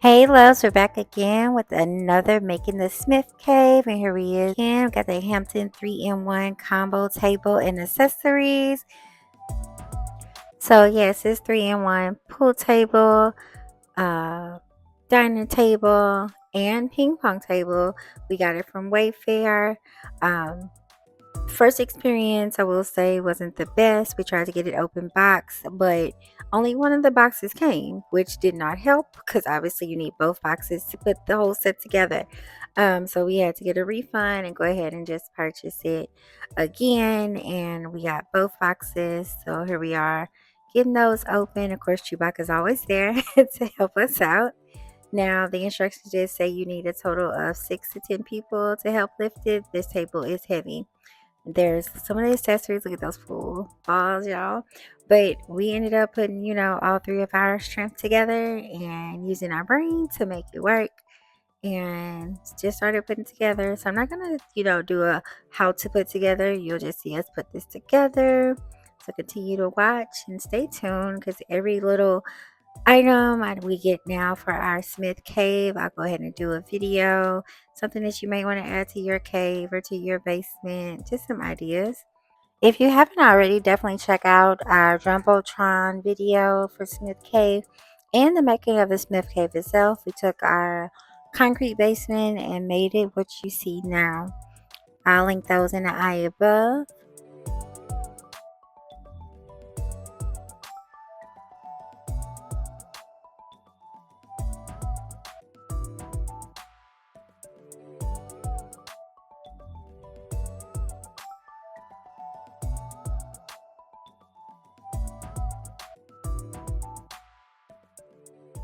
Hey loves, we're back again with another Making the Smith Cave, and here we is again. We got the Hampton 3-in-1 combo table and accessories. So yes, it's 3-in-1 pool table, dining table, and ping pong table. We got it from Wayfair. First experience, I will say, wasn't the best. We tried to get it open box, but only one of the boxes came, which did not help because obviously you need both boxes to put the whole set together. So we had to get a refund and go ahead and just purchase it again. And we got both boxes. So here we are getting those open. Of course, Chewbacca is always there to help us out. Now, the instructions just say you need a total of 6 to 10 people to help lift it. This table is heavy. There's some of the accessories. Look at those pool balls, y'all. But we ended up putting, all three of our strength together and using our brain to make it work and just started putting together. So I'm not going to, do a how to put together. You'll just see us put this together. So continue to watch and stay tuned because every little item we get now for our Smith cave, I'll go ahead and do a video, something that you may want to add to your cave or to your basement, just some ideas. If you haven't already, definitely check out our Jumbotron video for Smith Cave and the making of the Smith Cave itself. We took our concrete basement and made it what you see now. I'll link those in the eye above.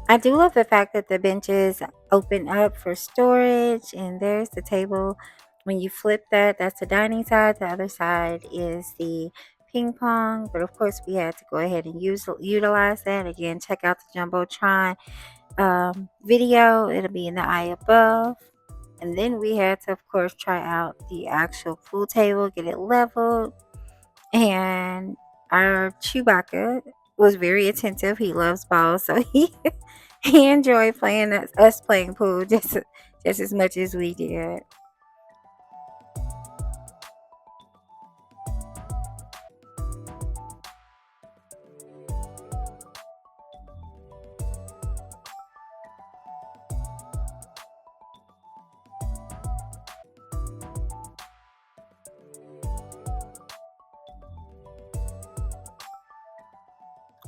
I do love the fact that the benches open up for storage, and there's the table. When you flip that, that's the dining side. The other side is the ping pong. But of course, we had to go ahead and utilize that. Again, check out the Jumbotron video. It'll be in the eye above. And then we had to, of course, try out the actual pool table, get it leveled. And our Chewbacca was very attentive. He loves balls, so he enjoyed playing us playing pool just as much as we did.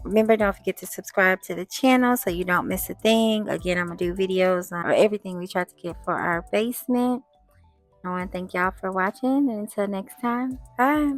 Remember, don't forget to subscribe to the channel so you don't miss a thing. Again, I'm gonna do videos on everything we try to get for our basement. I want to thank y'all for watching, and until next time, bye.